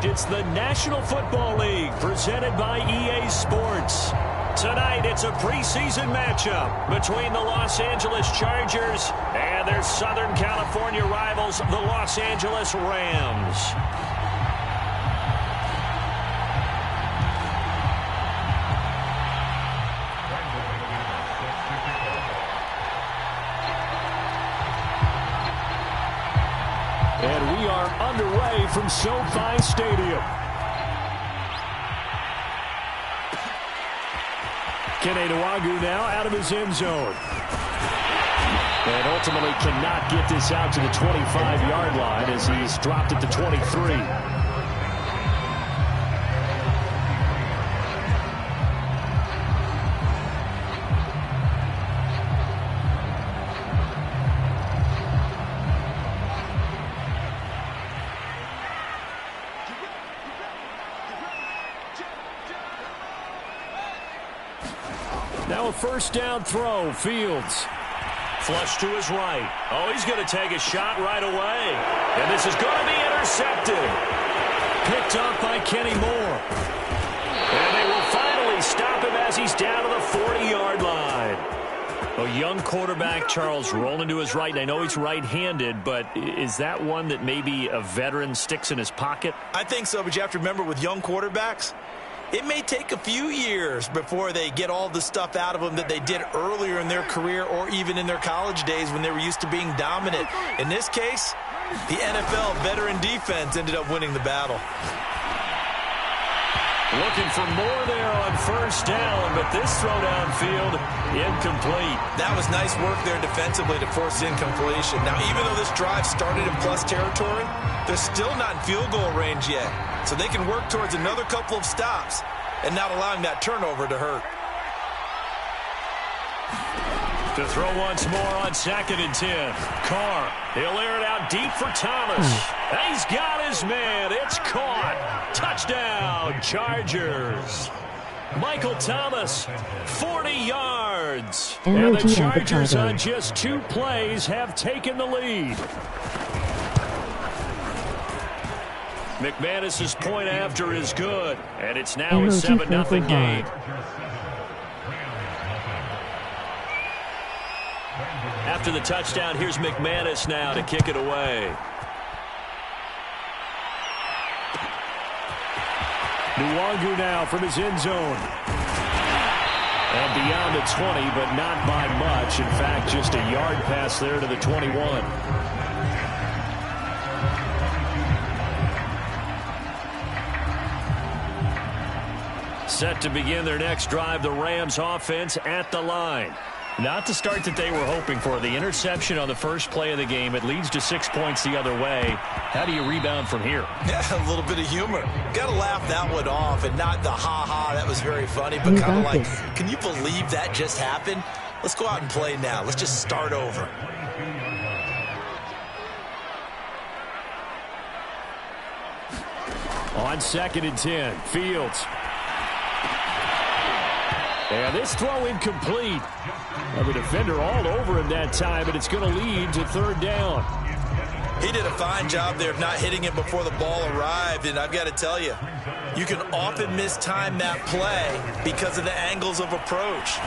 fact, it's the National Football League presented by EA Sports. Tonight, it's a preseason matchup between the Los Angeles Chargers and their Southern California rivals, the Los Angeles Rams. And we are underway from SoFi Stadium. Kene Nwangwu now out of his end zone. And ultimately cannot get this out to the 25-yard line as he's dropped it to 23. Now a first down throw. Fields. Flush to his right. Oh, he's going to take a shot right away. And this is going to be intercepted. Picked up by Kenny Moore. And they will finally stop him as he's down to the 40-yard line. A young quarterback, Charles, rolling to his right. And I know he's right-handed, but is that one that maybe a veteran sticks in his pocket? I think so, but you have to remember with young quarterbacks, it may take a few years before they get all the stuff out of them that they did earlier in their career or even in their college days when they were used to being dominant. In this case, the NFL veteran defense ended up winning the battle. Looking for more there on first down, but this throw downfield incomplete. That was nice work there defensively to force incompletion. Now, even though this drive started in plus territory, they're still not in field goal range yet. So they can work towards another couple of stops and not allowing that turnover to hurt. To throw once more on 2nd and 10. Carr, he'll air it out deep for Thomas. He's got his man. It's caught. Touchdown, Chargers. Michael Thomas, 40 yards. And the Chargers on just 2 plays have taken the lead. McManus's point after is good, and it's now a 7-0 game. After the touchdown, here's McManus now to kick it away. Nwangwu now from his end zone. And beyond the 20, but not by much. In fact, just a yard pass there to the 21. Set to begin their next drive, the Rams offense at the line. Not the start that they were hoping for. The interception on the first play of the game. It leads to 6 points the other way. How do you rebound from here? Yeah, a little bit of humor. Got to laugh that one off and not the ha-ha, that was very funny, but kind of like, can you believe that just happened? Let's go out and play now. Let's just start over. On 2nd and 10, Fields. And this throw incomplete. Well, the defender all over him that time, but it's going to lead to 3rd down. He did a fine job there of not hitting him before the ball arrived, and I've got to tell you, you can often mistime that play because of the angles of approach.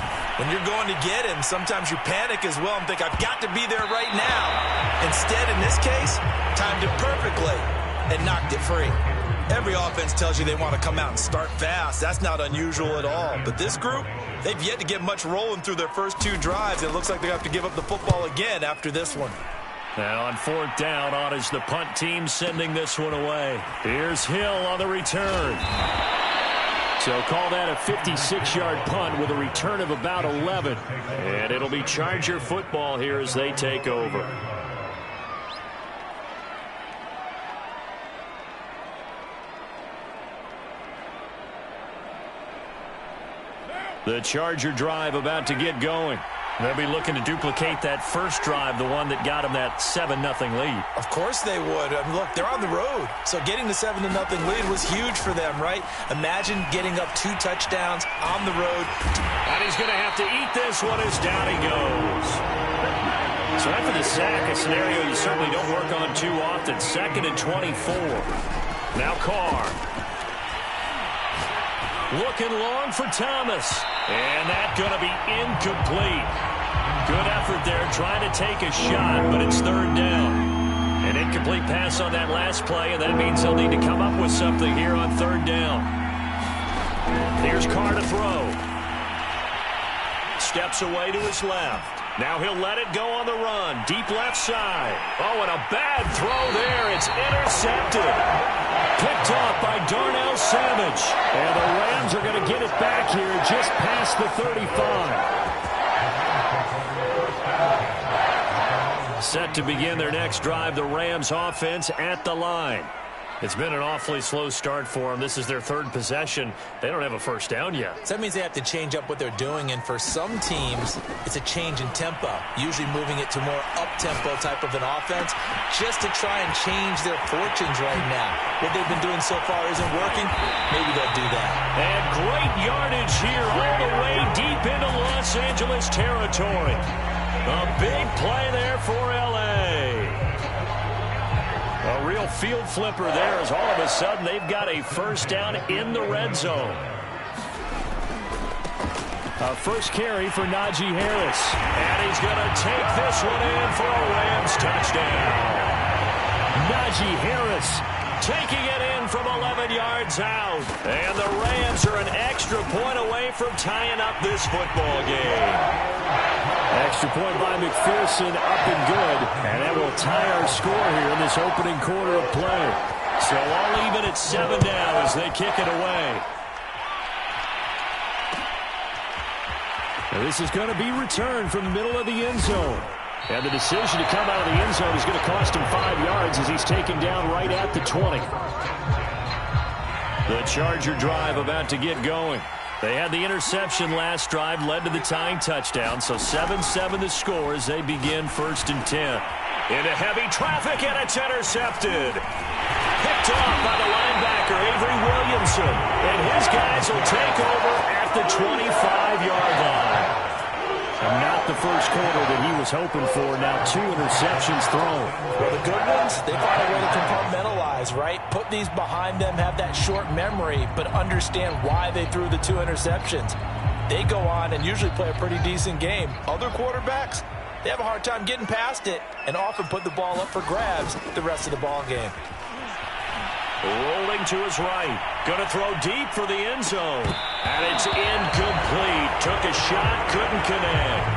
When you're going to get him, sometimes you panic as well and think, I've got to be there right now. Instead, in this case, timed it perfectly and knocked it free. Every offense tells you they want to come out and start fast. That's not unusual at all. But this group, they've yet to get much rolling through their first 2 drives. It looks like they have to give up the football again after this one. Now on 4th down, on is the punt team sending this one away. Here's Hill on the return. So call that a 56-yard punt with a return of about 11. And it'll be Charger football here as they take over. The Charger drive about to get going. They'll be looking to duplicate that first drive, the one that got them that 7-0 lead. Of course they would. I mean, look, they're on the road. So getting the 7-0 lead was huge for them, right? Imagine getting up 2 touchdowns on the road. And he's going to have to eat this one as down he goes. So after the sack, a scenario you certainly don't work on too often. 2nd and 24. Now Carr. Looking long for Thomas. And that's going to be incomplete. Good effort there trying to take a shot, but it's third down. An incomplete pass on that last play, and that means he'll need to come up with something here on third down. Here's Carr to throw. Steps away to his left. Now he'll let it go on the run. Deep left side. Oh, and a bad throw there. It's intercepted. Picked off by Darnell Savage. And the Rams are going to get it back here just past the 35. Set to begin their next drive, the Rams offense at the line. It's been an awfully slow start for them. This is their third possession. They don't have a first down yet. So that means they have to change up what they're doing, and for some teams, it's a change in tempo, usually moving it to more up-tempo type of an offense just to try and change their fortunes right now. What they've been doing so far isn't working. Maybe they'll do that. And great yardage here all the way deep into Los Angeles territory. A big play there for L.A. A real field flipper there as all of a sudden they've got a first down in the red zone. A first carry for Najee Harris. And he's going to take this one in for a Rams touchdown. Najee Harris taking it in from 11 yards out. And the Rams are an extra point away from tying up this football game. Extra point by McPherson, up and good. And that will tie our score here in this opening quarter of play. So all even at 7 now as they kick it away. And this is going to be returned from the middle of the end zone. And the decision to come out of the end zone is going to cost him 5 yards as he's taken down right at the 20. The Charger drive about to get going. They had the interception last drive, led to the tying touchdown, so 7-7 the score as they begin 1st and 10. Into heavy traffic, and it's intercepted. Picked off by the linebacker, Avery Williamson, and his guys will take over at the 25-yard line. And not the first quarter that he was hoping for. Now 2 interceptions thrown. Well, the good ones, they find a way to compartmentalize, right? Put these behind them, have that short memory, but understand why they threw the 2 interceptions. They go on and usually play a pretty decent game. Other quarterbacks, they have a hard time getting past it and often put the ball up for grabs the rest of the ball game. Rolling to his right. Going to throw deep for the end zone. And it's incomplete. Took a shot, couldn't connect.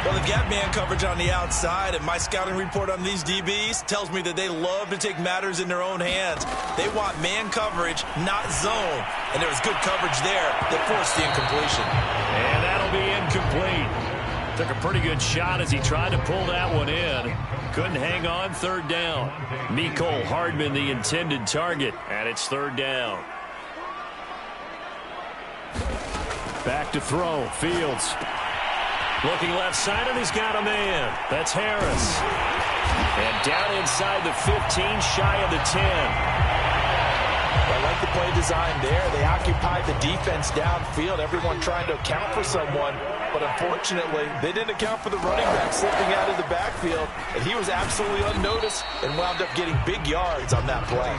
Well, they've got man coverage on the outside, and my scouting report on these DBs tells me that they love to take matters in their own hands. They want man coverage, not zone. And there was good coverage there that forced the incompletion. And that'll be incomplete. Took a pretty good shot as he tried to pull that one in. Couldn't hang on, 3rd down. Mecole Hardman, the intended target, and it's 3rd down. Back to throw, Fields. Looking left side, and he's got a man. That's Harris. And down inside the 15, shy of the 10. I like the play design there. They occupied the defense downfield, everyone trying to account for someone. But unfortunately, they didn't account for the running back slipping out of the backfield. And he was absolutely unnoticed and wound up getting big yards on that play.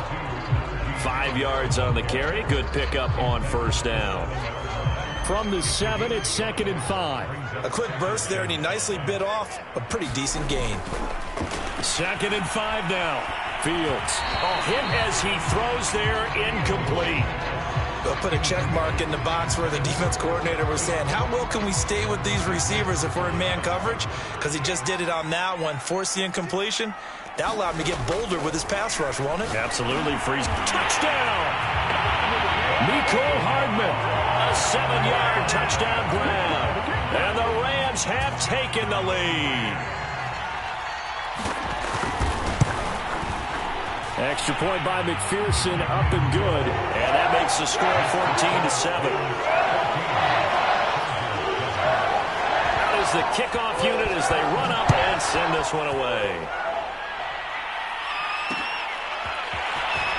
5 yards on the carry. Good pickup on 1st down. From the 7, it's 2nd and 5. A quick burst there, and he nicely bit off a pretty decent gain. 2nd and 5 now. Fields. Oh, hit as he throws there, incomplete. They'll put a check mark in the box where the defense coordinator was saying, how well can we stay with these receivers if we're in man coverage? Because he just did it on that one, forced the incompletion. That allowed him to get bolder with his pass rush, won't it? Absolutely. Freeze. Touchdown! Mecole Hardman. A 7-yard touchdown grab. And the Rams have taken the lead. Extra point by McPherson, up and good. And that makes the score 14-7. Out is the kickoff unit as they run up and send this one away.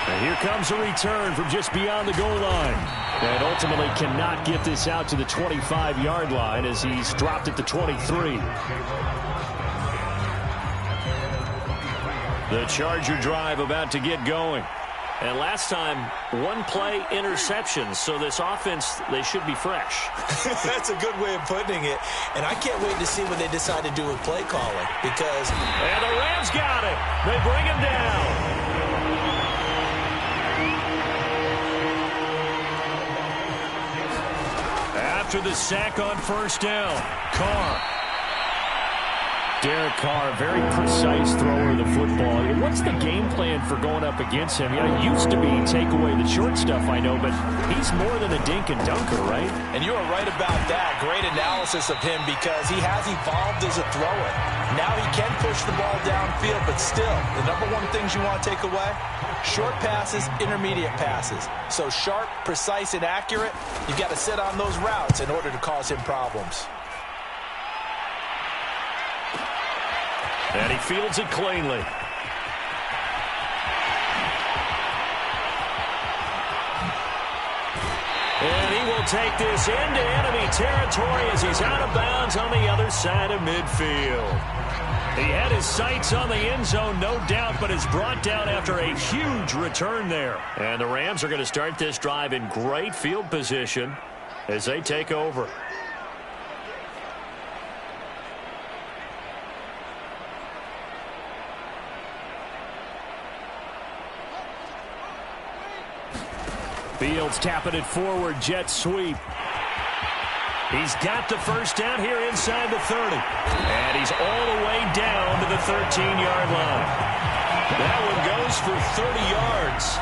And here comes a return from just beyond the goal line. And ultimately cannot get this out to the 25-yard line as he's dropped at the 23. The Charger drive about to get going. And last time, one play interception. So this offense, they should be fresh. That's a good way of putting it. And I can't wait to see what they decide to do with play calling because... And the Rams got it. They bring him down. After the sack on first down, Carr. Derek Carr, very precise thrower of the football. What's the game plan for going up against him? Yeah, it used to be take away the short stuff, I know, but he's more than a dink and dunker, right? And you are right about that. Great analysis of him because he has evolved as a thrower. Now he can push the ball downfield, but still, the number one things you want to take away, short passes, intermediate passes. So sharp, precise, and accurate, you've got to sit on those routes in order to cause him problems. And he fields it cleanly. And he will take this into enemy territory as he's out of bounds on the other side of midfield. He had his sights on the end zone, no doubt, but is brought down after a huge return there. And the Rams are going to start this drive in great field position as they take over. Fields tapping it forward, jet sweep. He's got the first down here inside the 30. And he's all the way down to the 13-yard line. That one goes for 30 yards.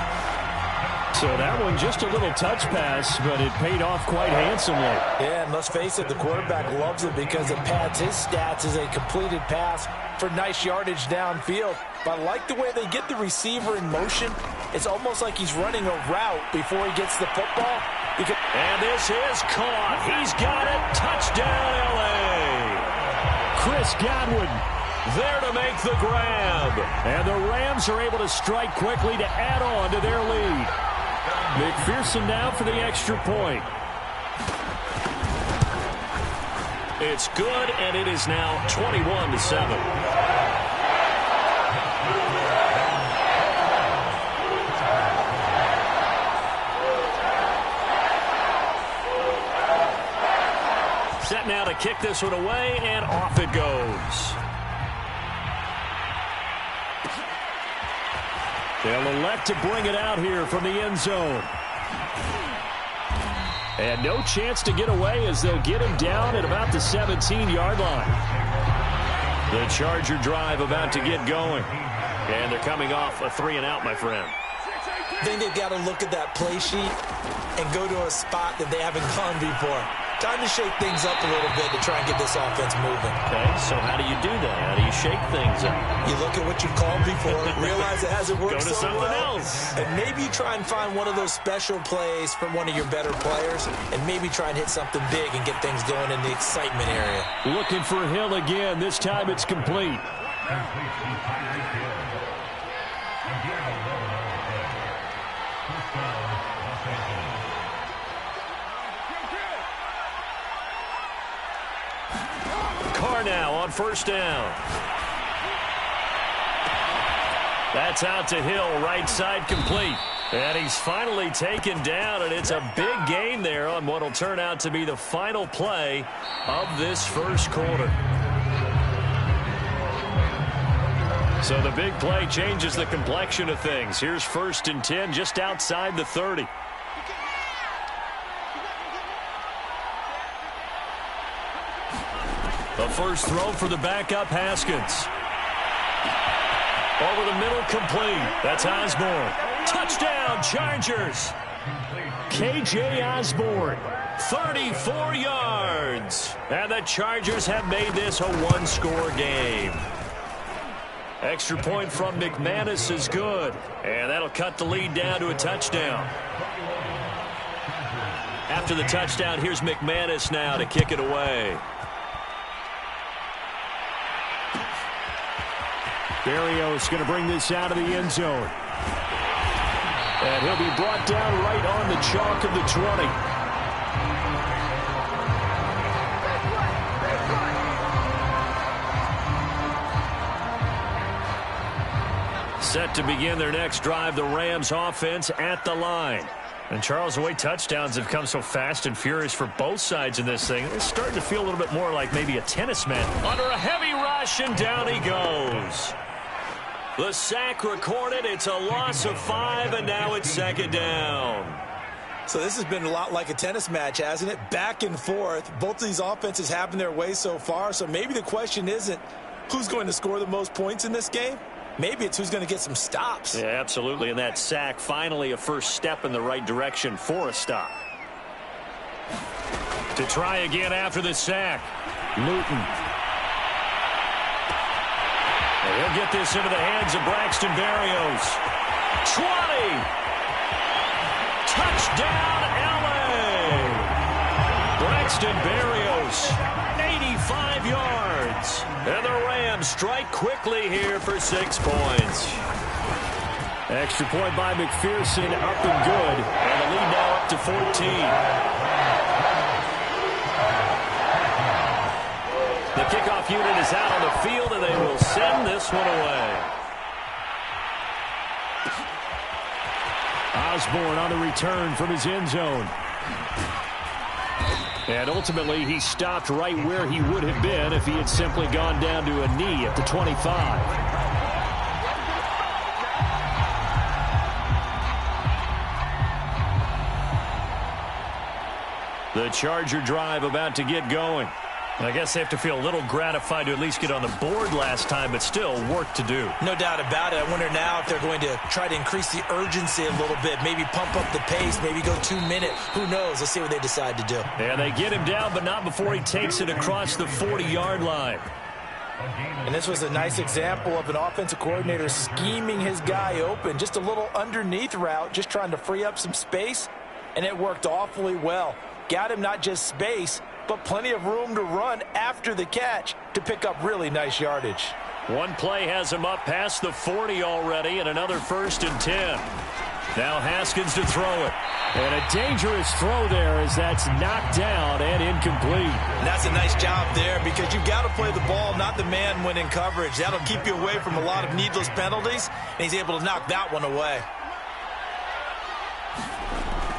So that one just a little touch pass, but it paid off quite handsomely. Yeah, and let's face it, the quarterback loves it because it pads his stats as a completed pass for nice yardage downfield. But I like the way they get the receiver in motion. It's almost like he's running a route before he gets the football. And this is caught. He's got it. Touchdown, L.A. Chris Godwin there to make the grab. And the Rams are able to strike quickly to add on to their lead. McPherson now for the extra point. It's good, and it is now 21-7. Set now to kick this one away, and off it goes. They'll elect to bring it out here from the end zone. And no chance to get away as they'll get him down at about the 17-yard line. The Charger drive about to get going. And they're coming off a 3-and-out, my friend. I think they've got to look at that play sheet and go to a spot that they haven't gone before. Time to shake things up a little bit to try and get this offense moving. Okay, so how do you do that? How do you shake things up? You look at what you've called before, realize it hasn't worked so well. Go to something else. And maybe you try and find one of those special plays from one of your better players, and maybe try and hit something big and get things going in the excitement area. Looking for Hill again. This time it's complete. Carr now on first down. That's out to Hill, right side complete. And he's finally taken down, and it's a big gain there on what will turn out to be the final play of this first quarter. So the big play changes the complexion of things. Here's 1st and 10 just outside the 30. The first throw for the backup, Haskins. Over the middle, complete. That's Osborne. Touchdown, Chargers. K.J. Osborne, 34 yards. And the Chargers have made this a one-score game. Extra point from McManus is good. And that'll cut the lead down to a touchdown. After the touchdown, here's McManus now to kick it away. Berrios going to bring this out of the end zone. And he'll be brought down right on the chalk of the 20. Set to begin their next drive, the Rams offense at the line. And Charles, the way touchdowns have come so fast and furious for both sides in this thing, it's starting to feel a little bit more like maybe a tennis match. Under a heavy rush, and down he goes. The sack recorded. It's a loss of 5, and now it's second down. So this has been a lot like a tennis match, hasn't it? Back and forth. Both of these offenses having their way so far. So maybe the question isn't who's going to score the most points in this game. Maybe it's who's going to get some stops. Yeah, absolutely. And that sack, finally a first step in the right direction for a stop. To try again after the sack. Luton. And he'll get this into the hands of Braxton Berrios. 20. Touchdown, L.A. Braxton Berrios, 85 yards. And the Rams strike quickly here for 6 points. Extra point by McPherson, up and good. And the lead now up to 14. The kickoff unit is out on the field, and they will send this one away. Osborne on the return from his end zone. And ultimately, he stopped right where he would have been if he had simply gone down to a knee at the 25. The Charger drive about to get going. I guess they have to feel a little gratified to at least get on the board last time, but still work to do. No doubt about it. I wonder now if they're going to try to increase the urgency a little bit, maybe pump up the pace, maybe go 2 minute. Who knows? Let's see what they decide to do. And they get him down, but not before he takes it across the 40-yard line. And this was a nice example of an offensive coordinator scheming his guy open. Just a little underneath route, just trying to free up some space, and it worked awfully well. Got him not just space, but plenty of room to run after the catch to pick up really nice yardage. One play has him up past the 40 already, and another 1st and 10. Now Haskins to throw it. And a dangerous throw there as that's knocked down and incomplete. And that's a nice job there because you've got to play the ball, not the man when in coverage. That'll keep you away from a lot of needless penalties, and he's able to knock that one away.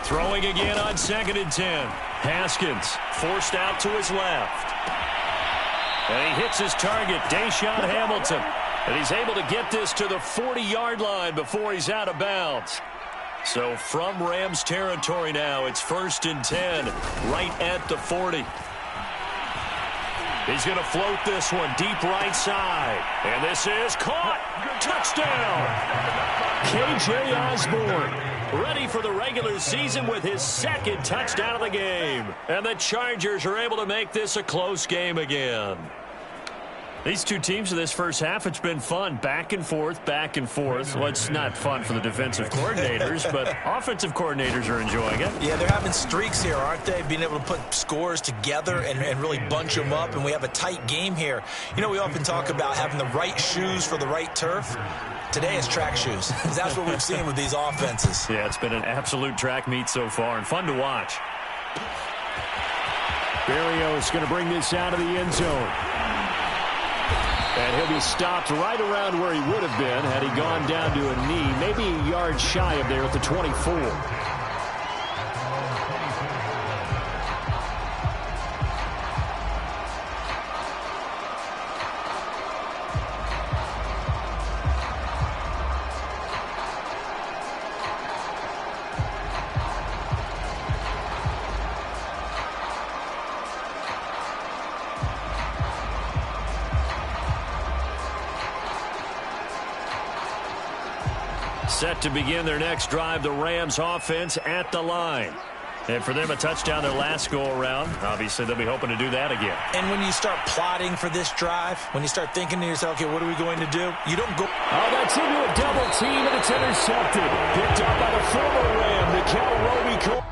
Throwing again on 2nd and 10. Haskins forced out to his left. And he hits his target, Deshaun Hamilton. And he's able to get this to the 40-yard line before he's out of bounds. So from Rams territory now, it's 1st and 10, right at the 40. He's going to float this one deep right side. And this is caught. Touchdown. K.J. Osborne ready for the regular season with his 2nd touchdown of the game. And the Chargers are able to make this a close game again. These two teams in this first half, it's been fun. Back and forth, back and forth. Well, it's not fun for the defensive coordinators, but offensive coordinators are enjoying it. Yeah, they're having streaks here, aren't they? Being able to put scores together and really bunch them up, and we have a tight game here. You know, we often talk about having the right shoes for the right turf. Today it's track shoes, because that's what we've seen with these offenses. Yeah, it's been an absolute track meet so far, and fun to watch. Berrios going to bring this out of the end zone. And he'll be stopped right around where he would have been had he gone down to a knee, maybe a yard shy of there at the 24. Set to begin their next drive, the Rams offense at the line. And for them, a touchdown their last go-around. Obviously, they'll be hoping to do that again. And when you start plotting for this drive, when you start thinking to yourself, okay, what are we going to do? You don't go. Oh, that's into a double team, and it's intercepted. Picked up by the former Ram, Nikel Roby-Coleman.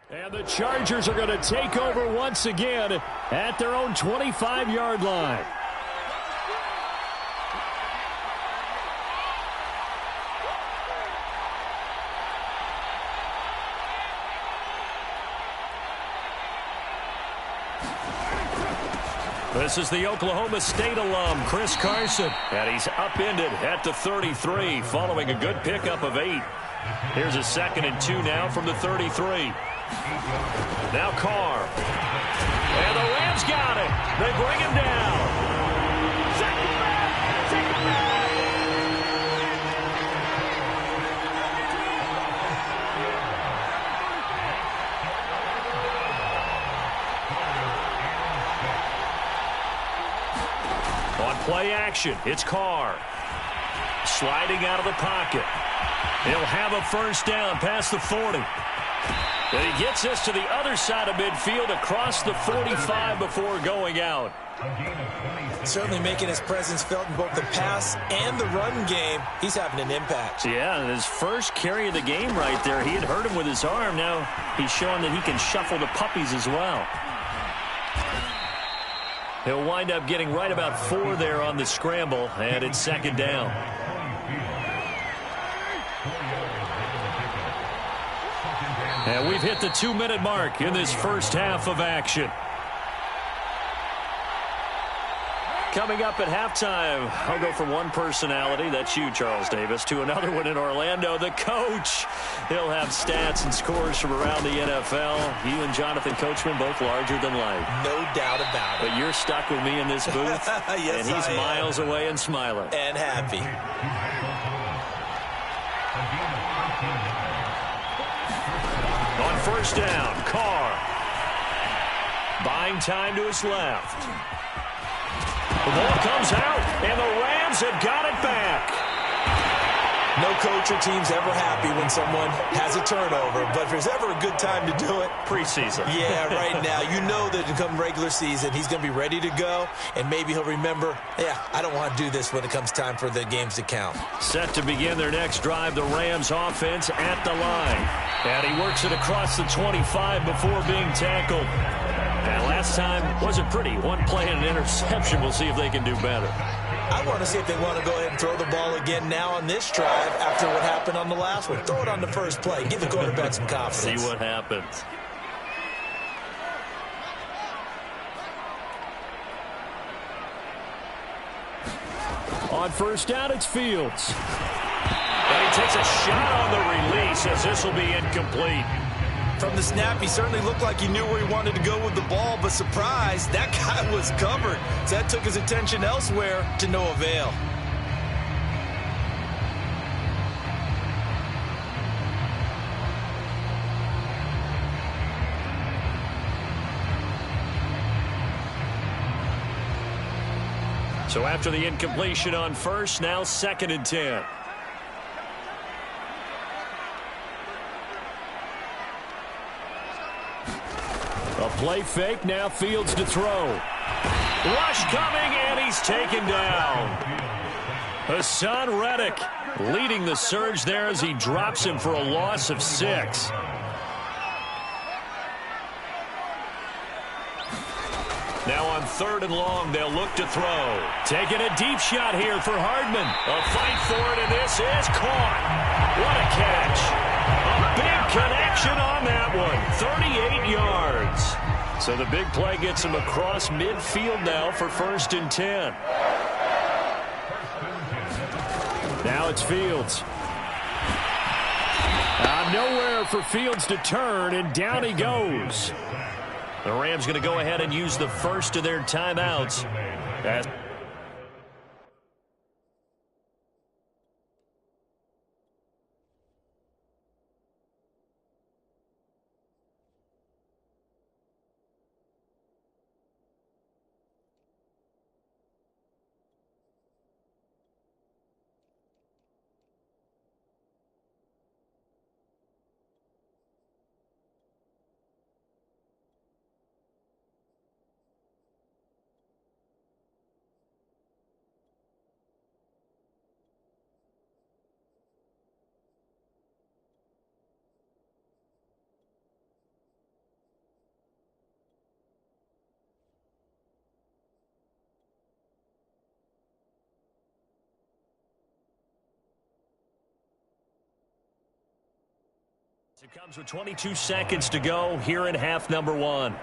And the Chargers are going to take over once again at their own 25-yard line. This is the Oklahoma State alum, Chris Carson. And he's upended at the 33 following a good pickup of 8. Here's a 2nd and 2 now from the 33. Now Carr. And the Rams got it. They bring him down. Second back. Second back. On play action, it's Carr. Sliding out of the pocket. He'll have a first down past the 40. And he gets us to the other side of midfield across the 45 before going out. Certainly making his presence felt in both the pass and the run game. He's having an impact. Yeah, his first carry of the game right there. He had hurt him with his arm. Now he's showing that he can shuffle the puppies as well. He'll wind up getting right about 4 there on the scramble, and it's 2nd down. And we've hit the 2-minute mark in this first half of action. Coming up at halftime, I'll go from one personality, that's you, Charles Davis, to another one in Orlando, the coach. He'll have stats and scores from around the NFL. You and Jonathan Coachman both larger than life. No doubt about it. But you're stuck with me in this booth, yes, and he's miles away and smiling. And happy. On first down, Carr. Buying time to his left. The ball comes out, and the Rams have got it back. No coach or team's ever happy when someone has a turnover, but if there's ever a good time to do it, preseason. Yeah, right now. You know that come regular season, he's going to be ready to go, and maybe he'll remember, yeah, I don't want to do this when it comes time for the games to count. Set to begin their next drive, the Rams offense at the line. And he works it across the 25 before being tackled. And last time wasn't pretty. One play and an interception. We'll see if they can do better. I want to see if they want to go ahead and throw the ball again now on this drive after what happened on the last one. Throw it on the first play. Give the quarterback some confidence. See what happens. On first down, it's Fields. And he takes a shot on the release as this will be incomplete. From the snap, he certainly looked like he knew where he wanted to go with the ball, but surprise, that guy was covered. So that took his attention elsewhere to no avail. So after the incompletion on first, now 2nd and 10. A play fake, now Fields to throw. Rush coming, and he's taken down. Hassan Reddick leading the surge there as he drops him for a loss of 6. Now on 3rd and long, they'll look to throw. Taking a deep shot here for Hardman. A fight for it, and this is caught. What a catch. A big connection on that one. 38 yards. So the big play gets him across midfield now for 1st and 10. Now it's Fields. Nowhere for Fields to turn, and down he goes. The Rams going to go ahead and use the first of their timeouts. It comes with 22 seconds to go here in half number one.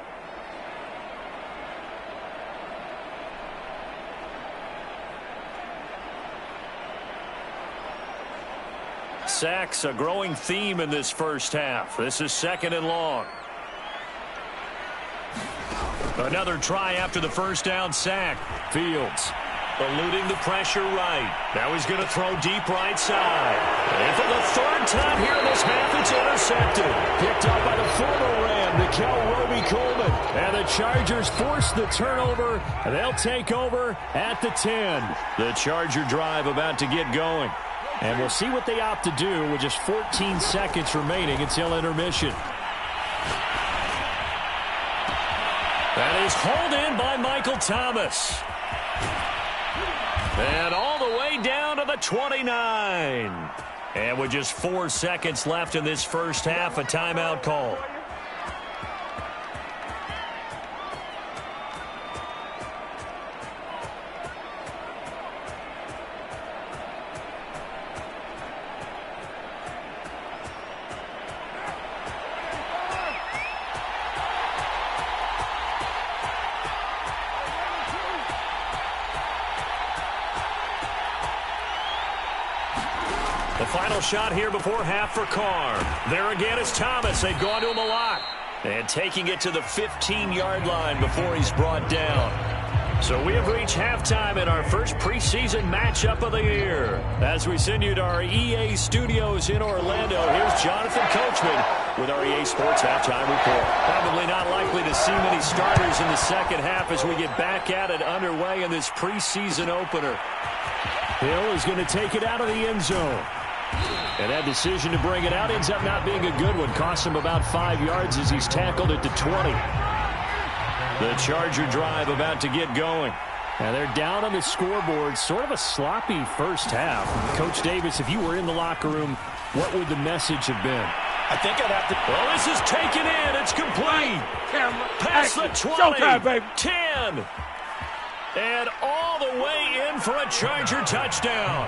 Sacks, a growing theme in this first half. This is 2nd and long. Another try after the first down sack. Fields eluding the pressure right. Now he's going to throw deep right side. And for the 3rd time here in this half, it's intercepted. Picked up by the former Ram, Nikel Roby-Coleman. And the Chargers force the turnover, and they'll take over at the 10. The Charger drive about to get going. And we'll see what they opt to do with just 14 seconds remaining until intermission. That is hauled in by Michael Thomas. And all the way down to the 29. And with just 4 seconds left in this first half, a timeout call. The final shot here before half for Carr. There again is Thomas. They've gone to him a lot. And taking it to the 15-yard line before he's brought down. So we have reached halftime in our first preseason matchup of the year. As we send you to our EA studios in Orlando, here's Jonathan Coachman with our EA Sports Halftime Report. Probably not likely to see many starters in the second half as we get back at it underway in this preseason opener. Hill is going to take it out of the end zone. And that decision to bring it out ends up not being a good one. Costs him about 5 yards as he's tackled at the 20. The Charger drive about to get going. And they're down on the scoreboard. Sort of a sloppy first half. Coach Davis, if you were in the locker room, what would the message have been? I think I'd have to... Well, this is taken in. It's complete. Past the 20. 10. And all the way in for a Charger touchdown.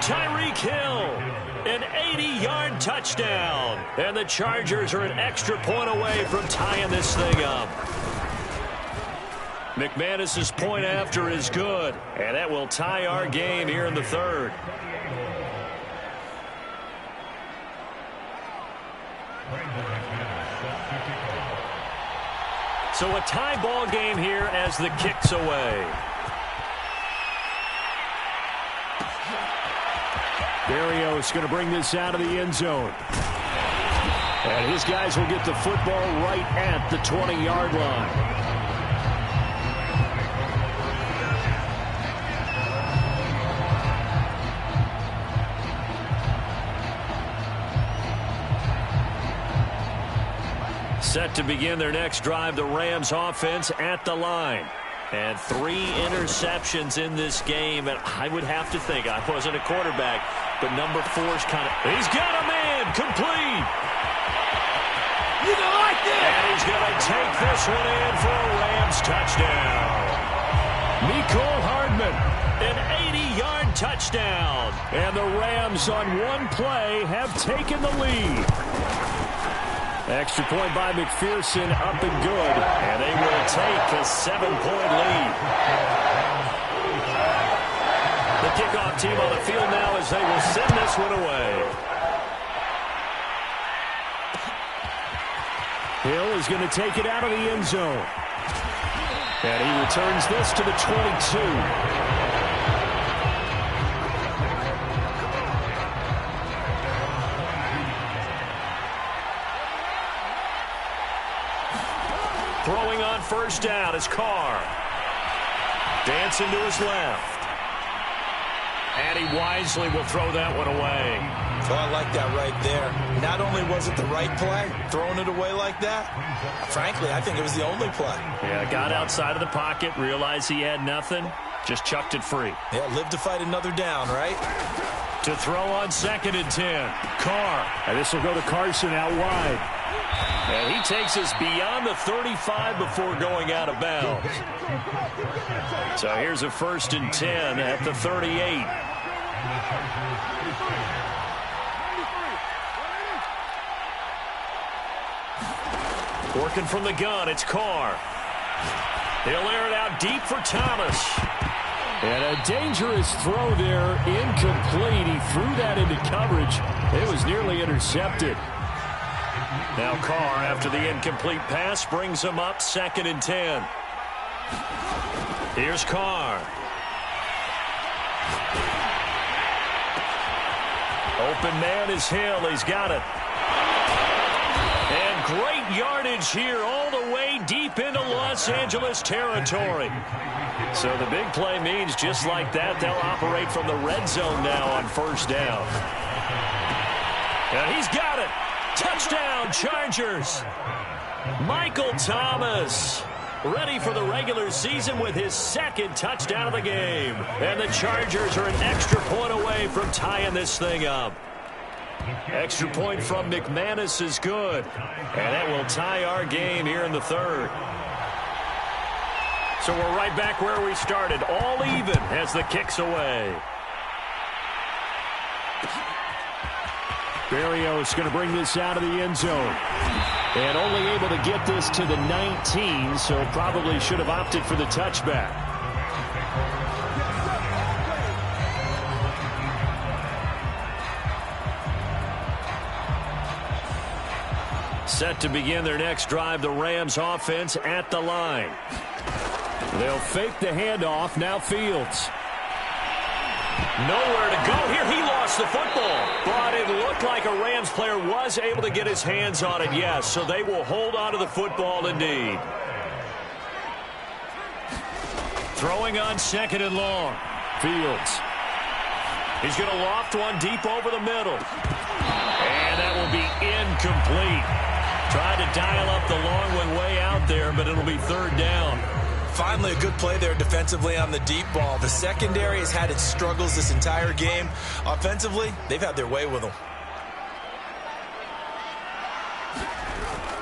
Tyreek Hill, an 80-yard touchdown. And the Chargers are an extra point away from tying this thing up. McManus's point after is good. And that will tie our game here in the 3rd. So a tie ball game here as the kick's away. Berrios going to bring this out of the end zone. And his guys will get the football right at the 20-yard line. Set to begin their next drive, the Rams offense at the line. And 3 interceptions in this game. And I would have to think, I wasn't a quarterback, but number 4's kind of... He's got a man, complete. You don't like this. And he's going to take this one in for a Rams touchdown. Mecole Hardman, an 80-yard touchdown. And the Rams on one play have taken the lead. Extra point by McPherson, up and good. And they will take a 7-point lead. The kickoff team on the field now as they will send this one away. Hill is going to take it out of the end zone. And he returns this to the 22. Throwing on first down is Carr. Dancing to his left. And he wisely will throw that one away. So I like that right there. Not only was it the right play, throwing it away like that, frankly, I think it was the only play. Yeah, got outside of the pocket, realized he had nothing, just chucked it free. Yeah, live to fight another down, right? To throw on 2nd and 10. Carr. And this will go to Carson out wide. And he takes us beyond the 35 before going out of bounds. So here's a 1st and 10 at the 38. Working from the gun, it's Carr. He'll air it out deep for Thomas. And a dangerous throw there, incomplete. He threw that into coverage. It was nearly intercepted. Now Carr, after the incomplete pass, brings him up 2nd and 10. Here's Carr. Open man is Hill. He's got it. And great yardage here all the way deep into Los Angeles territory. So the big play means just like that, they'll operate from the red zone now on 1st down. And he's got it. Touchdown, Chargers. Michael Thomas, ready for the regular season with his 2nd touchdown of the game. And the Chargers are an extra point away from tying this thing up. Extra point from McManus is good. And that will tie our game here in the 3rd. So we're right back where we started, all even as the kick's away. Berrios going to bring this out of the end zone. And only able to get this to the 19, so probably should have opted for the touchback. Set to begin their next drive, the Rams offense at the line. They'll fake the handoff. Now Fields. Nowhere to go here. He lost the football. But it looked like a Rams player was able to get his hands on it, yes. So they will hold on to the football indeed. Throwing on 2nd and long. Fields. He's going to loft one deep over the middle. And that will be incomplete. Tried to dial up the long one way out there, but it'll be 3rd down. Finally, a good play there defensively on the deep ball. The secondary has had its struggles this entire game. Offensively, they've had their way with them.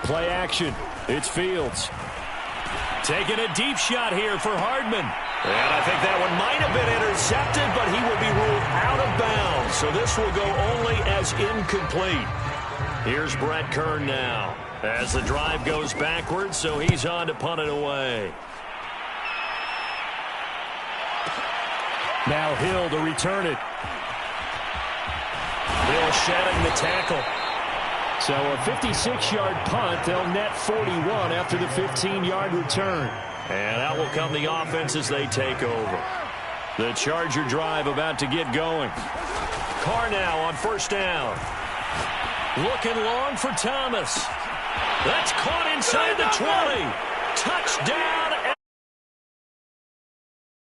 Play action. It's Fields. Taking a deep shot here for Hardman. And I think that one might have been intercepted, but he will be ruled out of bounds. So this will go only as incomplete. Here's Brett Kern now as the drive goes backwards, so he's on to punt it away. Now Hill to return it. Hill shedding the tackle. So a 56-yard punt. They'll net 41 after the 15-yard return. And out will come the offense as they take over. The Charger drive about to get going. Carr now on 1st down. Looking long for Thomas. That's caught inside the 20. Touchdown.